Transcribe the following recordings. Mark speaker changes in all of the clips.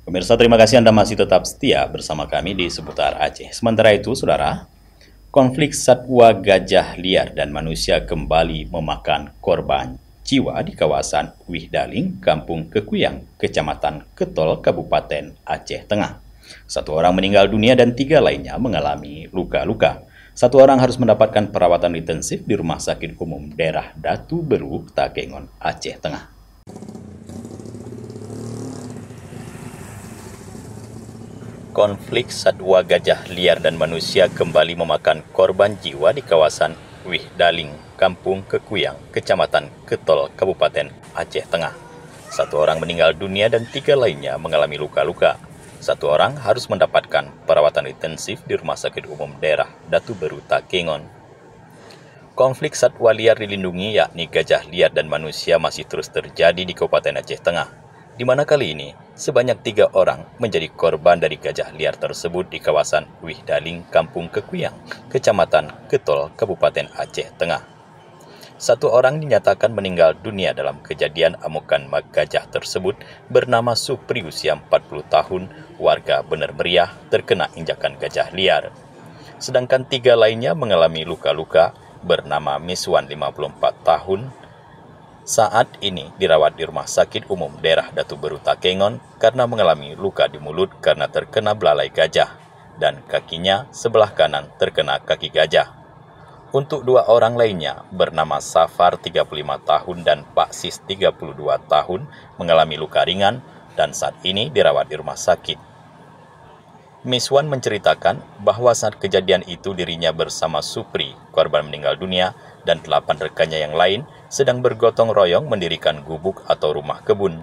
Speaker 1: Pemirsa, terima kasih Anda masih tetap setia bersama kami di seputar Aceh. Sementara itu, saudara, konflik satwa gajah liar dan manusia kembali memakan korban jiwa di kawasan Wihdaling, Kampung Kekuyang, Kecamatan Ketol, Kabupaten Aceh Tengah. Satu orang meninggal dunia dan 3 lainnya mengalami luka-luka. Satu orang harus mendapatkan perawatan intensif di Rumah Sakit Umum Daerah Datu Beru, Takengon, Aceh Tengah. Konflik satwa gajah liar dan manusia kembali memakan korban jiwa di kawasan Wihdaling, Kampung Kekuyang, Kecamatan Ketol, Kabupaten Aceh Tengah. Satu orang meninggal dunia dan 3 lainnya mengalami luka-luka. Satu orang harus mendapatkan perawatan intensif di Rumah Sakit Umum Daerah Datu Beru, Takengon. Konflik satwa liar dilindungi yakni gajah liar dan manusia masih terus terjadi di Kabupaten Aceh Tengah, di mana kali ini sebanyak 3 orang menjadi korban dari gajah liar tersebut di kawasan Wihdaling, Kampung Kekuyang, Kecamatan Ketol, Kabupaten Aceh Tengah. Satu orang dinyatakan meninggal dunia dalam kejadian amukan gajah tersebut bernama Supri usia 40 tahun, warga Bener Meriah, terkena injakan gajah liar. Sedangkan 3 lainnya mengalami luka-luka bernama Miswan 54 tahun, saat ini dirawat di Rumah Sakit Umum Daerah Datu Beru, Takengon karena mengalami luka di mulut karena terkena belalai gajah dan kakinya sebelah kanan terkena kaki gajah. Untuk 2 orang lainnya bernama Safar 35 tahun dan Pak Sis 32 tahun mengalami luka ringan dan saat ini dirawat di rumah sakit. Miswan menceritakan bahwa saat kejadian itu dirinya bersama Supri, korban meninggal dunia, dan 8 rekannya yang lain sedang bergotong royong mendirikan gubuk atau rumah kebun.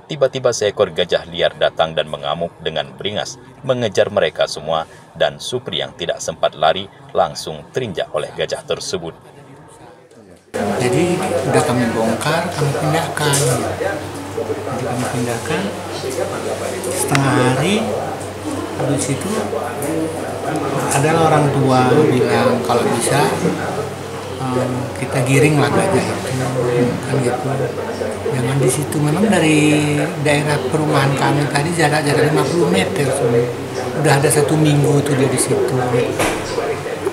Speaker 1: Tiba-tiba seekor gajah liar datang dan mengamuk dengan beringas, mengejar mereka semua, dan Supri yang tidak sempat lari langsung terinjak oleh gajah tersebut.
Speaker 2: Jadi udah kami bongkar, kami pindahkan. Jadi kami pindahkan setengah hari. Habis itu adalah orang tua bilang kalau bisa kita giring lah gajah itu, kan gitu. Jangan di situ. Memang dari daerah perumahan kami tadi jarak 50 meter. Udah ada 1 minggu tuh dia di situ.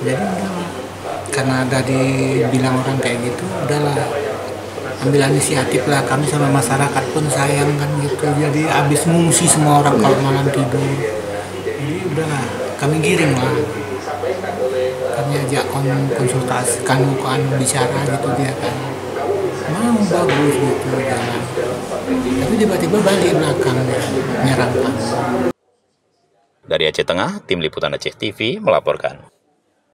Speaker 2: Jadi karena ada dibilang orang kayak gitu, udahlah ambil inisiatif lah, kami sama masyarakat pun sayang kan gitu. Jadi habis ngungsi semua orang kalau malam tidur. Jadi udahlah kami giring lah. Kami ajak konsultasi, kan bicara gitu dia kan. Mau bagus gitu jalan. Tapi tiba-tiba balik belakang nyerang kami.
Speaker 1: Dari Aceh Tengah, Tim Liputan Aceh TV melaporkan.